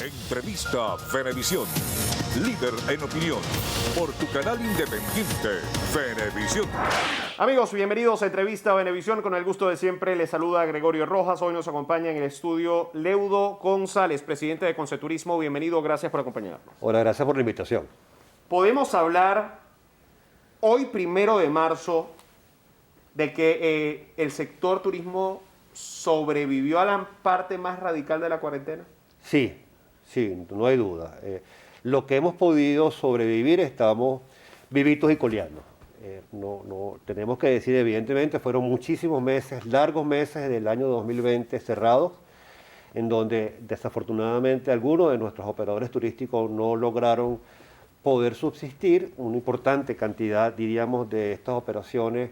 Entrevista Venevisión, líder en opinión, por tu canal independiente, Venevisión. Amigos, bienvenidos a Entrevista Venevisión. Con el gusto de siempre, les saluda Gregorio Rojas. Hoy nos acompaña en el estudio Leudo González, presidente de Conceturismo. Bienvenido, gracias por acompañarnos. Hola, gracias por la invitación. Podemos hablar hoy, 1 de marzo, de que el sector turismo sobrevivió a la parte más radical de la cuarentena. Sí, no hay duda. Lo que hemos podido sobrevivir estamos vivitos y coleando. No, tenemos que decir, evidentemente, fueron muchísimos meses, largos meses del año 2020 cerrados, en donde desafortunadamente algunos de nuestros operadores turísticos no lograron poder subsistir. Una importante cantidad, diríamos, de estas operaciones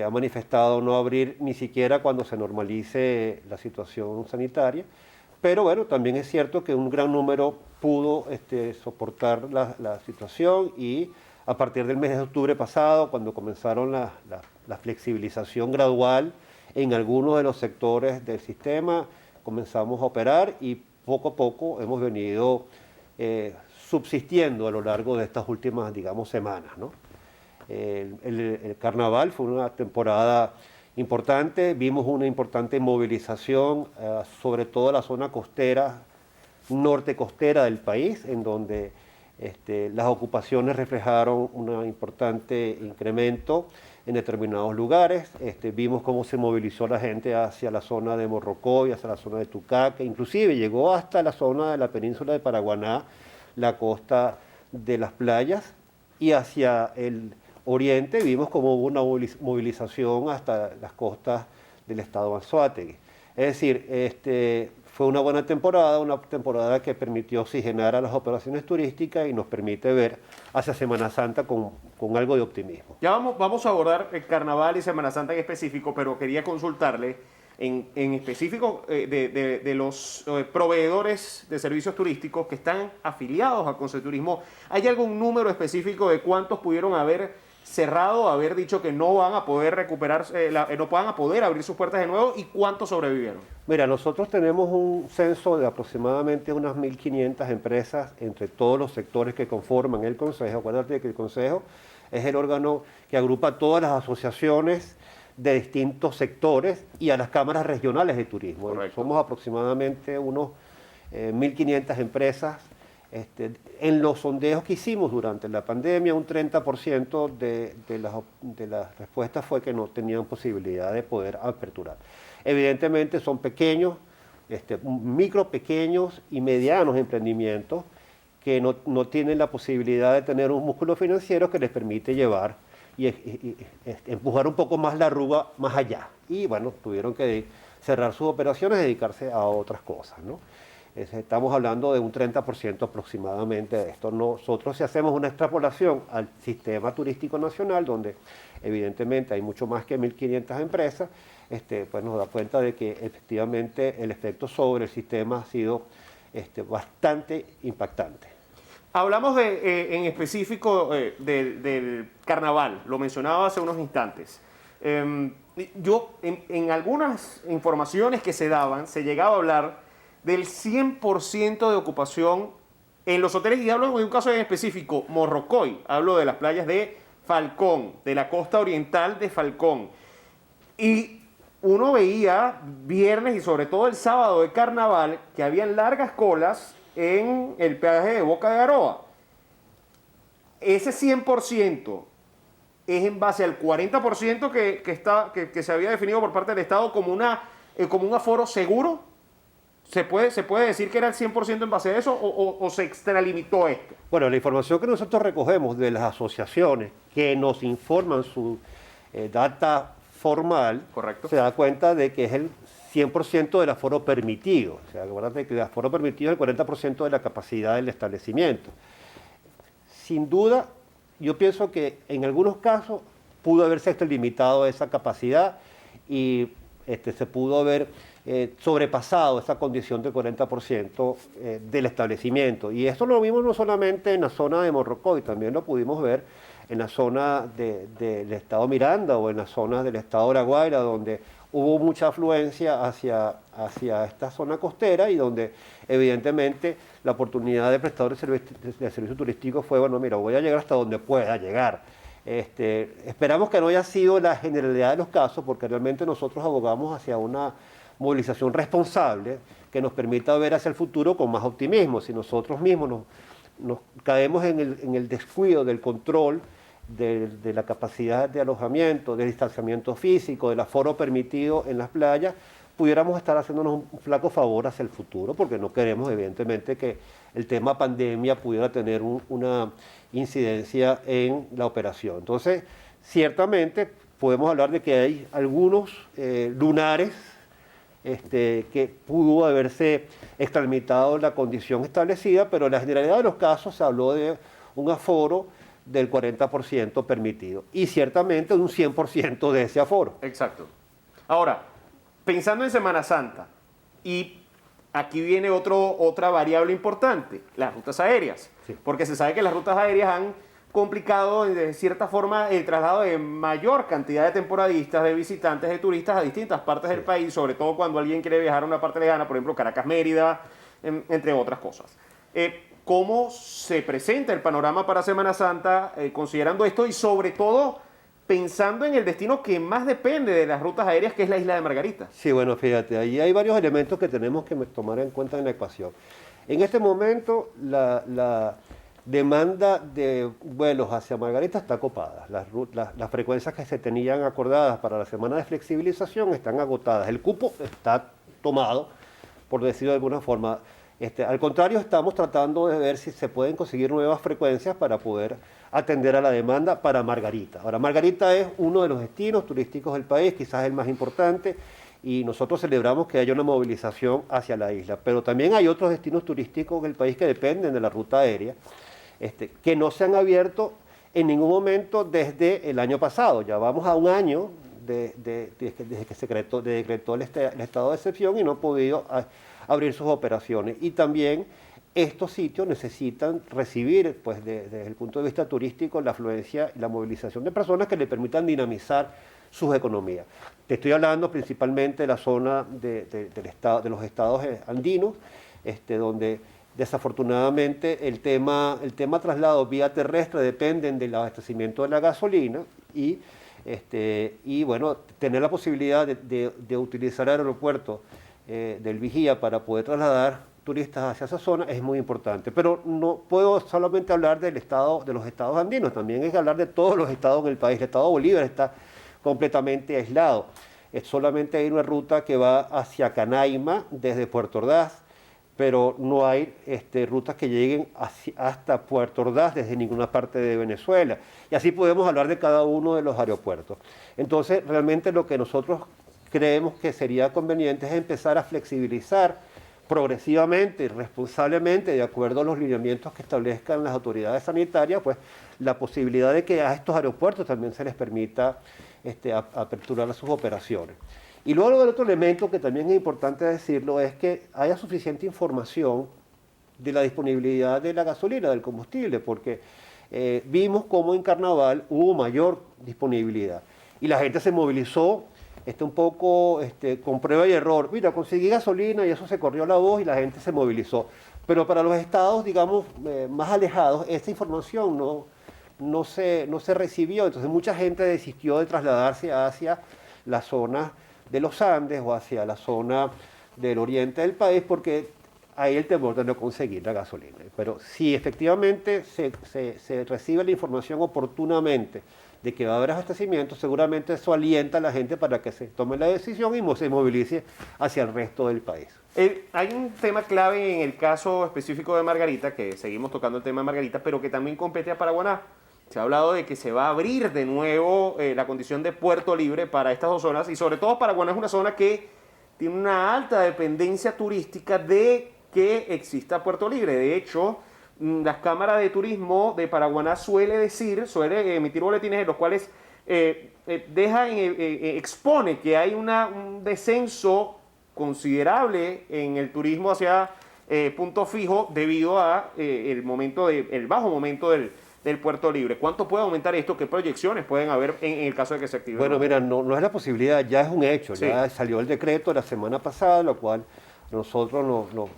ha manifestado no abrir ni siquiera cuando se normalice la situación sanitaria. Pero bueno, también es cierto que un gran número pudo soportar la situación, y a partir del mes de octubre pasado, cuando comenzaron la flexibilización gradual en algunos de los sectores del sistema, comenzamos a operar y poco a poco hemos venido subsistiendo a lo largo de estas últimas, digamos, semanas, ¿no? El carnaval fue una temporada importante, vimos una importante movilización, sobre todo la zona costera, norte costera del país, en donde las ocupaciones reflejaron un importante incremento en determinados lugares. Vimos cómo se movilizó la gente hacia la zona de Morrocoy, hacia la zona de Tucaque, inclusive llegó hasta la zona de la península de Paraguaná, la costa de las playas, y hacia el oriente vimos como hubo una movilización hasta las costas del estado Anzoátegui. Es decir, fue una buena temporada, una temporada que permitió oxigenar a las operaciones turísticas y nos permite ver hacia Semana Santa con algo de optimismo. Ya vamos a abordar el carnaval y Semana Santa en específico, pero quería consultarle en específico de los proveedores de servicios turísticos que están afiliados a Conceturismo. ¿Hay algún número específico de cuántos pudieron haber cerrado, haber dicho que no van a poder recuperarse, no van a poder abrir sus puertas de nuevo, y cuántos sobrevivieron? Mira, nosotros tenemos un censo de aproximadamente unas 1.500 empresas entre todos los sectores que conforman el Consejo. Acuérdate que el Consejo es el órgano que agrupa todas las asociaciones de distintos sectores y a las cámaras regionales de turismo. Correcto. Somos aproximadamente unos 1.500 empresas. En los sondeos que hicimos durante la pandemia, un 30% de las respuestas fue que no tenían posibilidad de poder aperturar. Evidentemente son pequeños, micro, pequeños y medianos emprendimientos que no tienen la posibilidad de tener un músculo financiero que les permite llevar y empujar un poco más la arruga más allá. Y bueno, tuvieron que cerrar sus operaciones y dedicarse a otras cosas, ¿no? Estamos hablando de un 30% aproximadamente de esto. Nosotros, si hacemos una extrapolación al sistema turístico nacional, donde evidentemente hay mucho más que 1.500 empresas, pues nos da cuenta de que efectivamente el efecto sobre el sistema ha sido bastante impactante. Hablamos en específico del carnaval, lo mencionaba hace unos instantes. Yo, en algunas informaciones que se daban, se llegaba a hablar del 100% de ocupación en los hoteles, y hablo de un caso en específico, Morrocoy. Hablo de las playas de Falcón, de la costa oriental de Falcón. Y uno veía viernes y sobre todo el sábado de carnaval que habían largas colas en el peaje de Boca de Aroa. Ese 100% es en base al 40% que se había definido por parte del Estado como un aforo seguro. ¿Se puede decir que era el 100% en base a eso o se extralimitó esto? Bueno, la información que nosotros recogemos de las asociaciones que nos informan su data formal, Correcto, se da cuenta de que es el 100% del aforo permitido. O sea, acuérdate que el aforo permitido es el 40% de la capacidad del establecimiento. Sin duda, yo pienso que en algunos casos pudo haberse extralimitado esa capacidad y se pudo haber sobrepasado esa condición del 40% del establecimiento. Y esto lo vimos no solamente en la zona de Morrocoy, también lo pudimos ver en la zona del estado Miranda o en la zona del estado de La Guaira, donde hubo mucha afluencia hacia esta zona costera y donde evidentemente la oportunidad de prestador de servicio turístico fue, bueno, mira, voy a llegar hasta donde pueda llegar. Esperamos que no haya sido la generalidad de los casos, porque realmente nosotros abogamos hacia una movilización responsable que nos permita ver hacia el futuro con más optimismo. Si nosotros mismos nos caemos en el descuido del control de la capacidad de alojamiento, del distanciamiento físico, del aforo permitido en las playas, pudiéramos estar haciéndonos un flaco favor hacia el futuro, porque no queremos evidentemente que el tema pandemia pudiera tener una incidencia en la operación. Entonces, ciertamente podemos hablar de que hay algunos lunares que pudo haberse extramitado la condición establecida, pero en la generalidad de los casos se habló de un aforo del 40% permitido y ciertamente un 100% de ese aforo. Exacto. Ahora, pensando en Semana Santa, y aquí viene otra variable importante, las rutas aéreas, Sí. porque se sabe que las rutas aéreas han complicado de cierta forma el traslado de mayor cantidad de temporadistas, de visitantes, de turistas a distintas partes del país, sobre todo cuando alguien quiere viajar a una parte lejana, por ejemplo Caracas-Mérida, entre otras cosas. ¿Cómo se presenta el panorama para Semana Santa considerando esto y sobre todo pensando en el destino que más depende de las rutas aéreas, que es la isla de Margarita? Sí, bueno, fíjate, ahí hay varios elementos que tenemos que tomar en cuenta en la ecuación. En este momento, la demanda de vuelos hacia Margarita está copada. Las frecuencias que se tenían acordadas para la semana de flexibilización están agotadas. El cupo está tomado, por decirlo de alguna forma. Al contrario, estamos tratando de ver si se pueden conseguir nuevas frecuencias para poder atender a la demanda para Margarita. Ahora, Margarita es uno de los destinos turísticos del país, quizás el más importante, y nosotros celebramos que haya una movilización hacia la isla. Pero también hay otros destinos turísticos del país que dependen de la ruta aérea, que no se han abierto en ningún momento desde el año pasado. Ya vamos a un año desde que se decretó el estado de excepción y no han podido abrir sus operaciones. Y también estos sitios necesitan recibir, pues desde el punto de vista turístico, la afluencia y la movilización de personas que le permitan dinamizar sus economías. Te estoy hablando principalmente de la zona de los estados andinos, donde desafortunadamente el tema traslado vía terrestre dependen del abastecimiento de la gasolina y bueno, tener la posibilidad de utilizar el aeropuerto del Vigía para poder trasladar turistas hacia esa zona es muy importante. Pero no puedo solamente hablar de los estados andinos, también hay que hablar de todos los estados en el país. El estado Bolívar está completamente aislado. Solamente hay una ruta que va hacia Canaima desde Puerto Ordaz, pero no hay rutas que lleguen hasta Puerto Ordaz desde ninguna parte de Venezuela. Y así podemos hablar de cada uno de los aeropuertos. Entonces, realmente lo que nosotros creemos que sería conveniente es empezar a flexibilizar progresivamente y responsablemente, de acuerdo a los lineamientos que establezcan las autoridades sanitarias, pues la posibilidad de que a estos aeropuertos también se les permita aperturar sus operaciones. Y luego el otro elemento que también es importante decirlo es que haya suficiente información de la disponibilidad de la gasolina, del combustible, porque vimos cómo en Carnaval hubo mayor disponibilidad y la gente se movilizó un poco con prueba y error. Mira, conseguí gasolina y eso se corrió la voz y la gente se movilizó. Pero para los estados, digamos, más alejados, esta información no se recibió. Entonces mucha gente desistió de trasladarse hacia la zona de los Andes o hacia la zona del oriente del país porque hay el temor de no conseguir la gasolina. Pero si efectivamente se recibe la información oportunamente de que va a haber abastecimiento, seguramente eso alienta a la gente para que se tome la decisión y se movilice hacia el resto del país. Hay un tema clave en el caso específico de Margarita, que seguimos tocando el tema de Margarita, pero que también compete a Paraguaná. Se ha hablado de que se va a abrir de nuevo la condición de puerto libre para estas dos zonas y sobre todo Paraguaná es una zona que tiene una alta dependencia turística de que exista puerto libre. De hecho, las cámaras de turismo de Paraguaná suele emitir boletines en los cuales expone que hay un descenso considerable en el turismo hacia punto fijo debido a el bajo momento del Puerto Libre. ¿Cuánto puede aumentar esto? ¿Qué proyecciones pueden haber en el caso de que se active? Bueno, mira, no es la posibilidad, ya es un hecho. Sí. Ya salió el decreto la semana pasada, lo cual a nosotros nos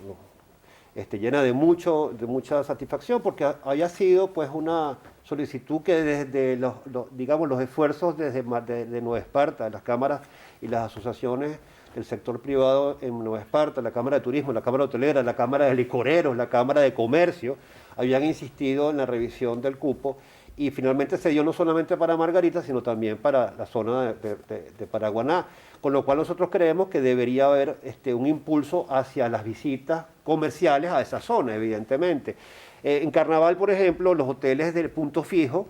llena de mucha satisfacción, porque haya sido pues una solicitud que desde digamos, los esfuerzos de Nueva Esparta, de las cámaras y las asociaciones del sector privado en Nueva Esparta, la Cámara de Turismo, la Cámara Hotelera, la Cámara de Licoreros, la Cámara de Comercio, habían insistido en la revisión del cupo, y finalmente se dio no solamente para Margarita, sino también para la zona de Paraguaná, con lo cual nosotros creemos que debería haber un impulso hacia las visitas comerciales a esa zona, evidentemente. En Carnaval, por ejemplo, los hoteles del punto fijo,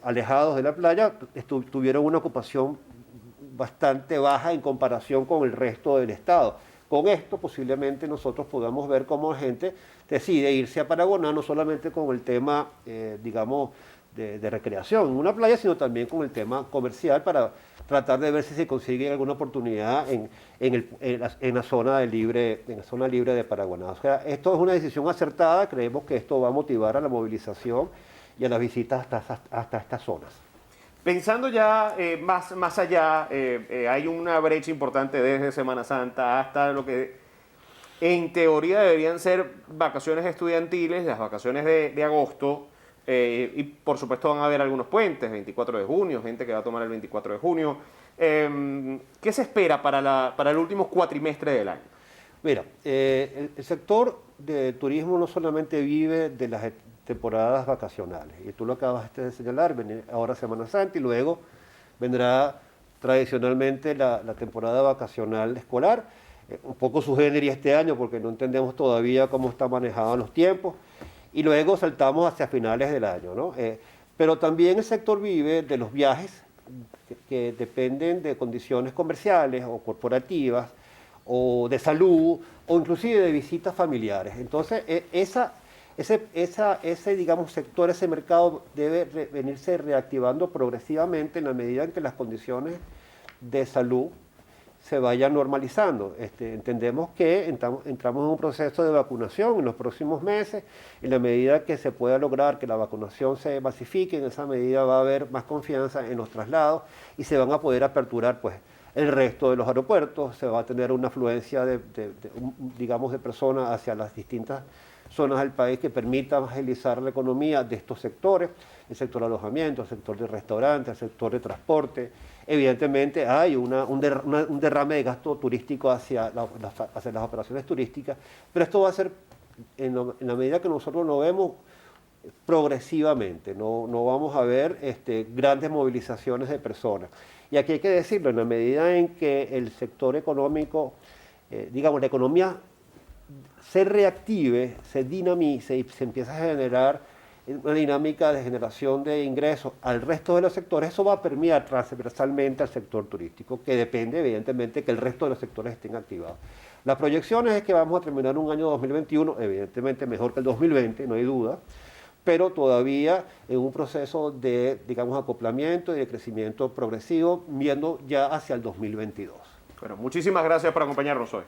alejados de la playa, tuvieron una ocupación bastante baja en comparación con el resto del estado. Con esto posiblemente nosotros podamos ver cómo la gente decide irse a Paraguaná, no solamente con el tema, digamos, de recreación en una playa, sino también con el tema comercial, para tratar de ver si se consigue alguna oportunidad en la zona libre de Paraguaná. O sea, esto es una decisión acertada, creemos que esto va a motivar a la movilización y a las visitas hasta estas zonas. Pensando ya más allá, hay una brecha importante desde Semana Santa hasta lo que en teoría deberían ser vacaciones estudiantiles, las vacaciones de agosto, y por supuesto van a haber algunos puentes, 24 de junio, gente que va a tomar el 24 de junio. ¿Qué se espera para el último cuatrimestre del año? Mira, el sector de turismo no solamente vive de las temporadas vacacionales, y tú lo acabas de señalar, ahora Semana Santa y luego vendrá tradicionalmente la temporada vacacional escolar, un poco su género este año porque no entendemos todavía cómo están manejados los tiempos, y luego saltamos hacia finales del año, ¿no? Pero también el sector vive de los viajes que dependen de condiciones comerciales o corporativas, o de salud, o inclusive de visitas familiares. Entonces, ese digamos, sector, ese mercado debe venirse reactivando progresivamente en la medida en que las condiciones de salud se vayan normalizando. Entendemos que entramos en un proceso de vacunación en los próximos meses. En la medida que se pueda lograr que la vacunación se masifique, en esa medida va a haber más confianza en los traslados y se van a poder aperturar pues el resto de los aeropuertos, se va a tener una afluencia digamos, de personas hacia las distintas zonas del país que permita agilizar la economía de estos sectores, el sector de alojamiento, el sector de restaurantes, el sector de transporte. Evidentemente hay un derrame de gasto turístico hacia las operaciones turísticas, pero esto va a ser, en la medida que nosotros lo vemos, progresivamente, no vamos a ver grandes movilizaciones de personas. Y aquí hay que decirlo, en la medida en que el sector económico, digamos, la economía se reactive, se dinamice y se empieza a generar una dinámica de generación de ingresos al resto de los sectores, eso va a permear transversalmente al sector turístico, que depende evidentemente que el resto de los sectores estén activados. Las proyecciones es que vamos a terminar un año 2021, evidentemente mejor que el 2020, no hay duda, pero todavía en un proceso de, digamos, acoplamiento y de crecimiento progresivo, viendo ya hacia el 2022. Bueno, muchísimas gracias por acompañarnos hoy.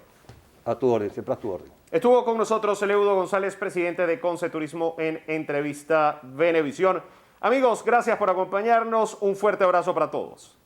A tu orden, siempre a tu orden. Estuvo con nosotros Eleudo González, presidente de Conce Turismo, en Entrevista Venevisión. Amigos, gracias por acompañarnos. Un fuerte abrazo para todos.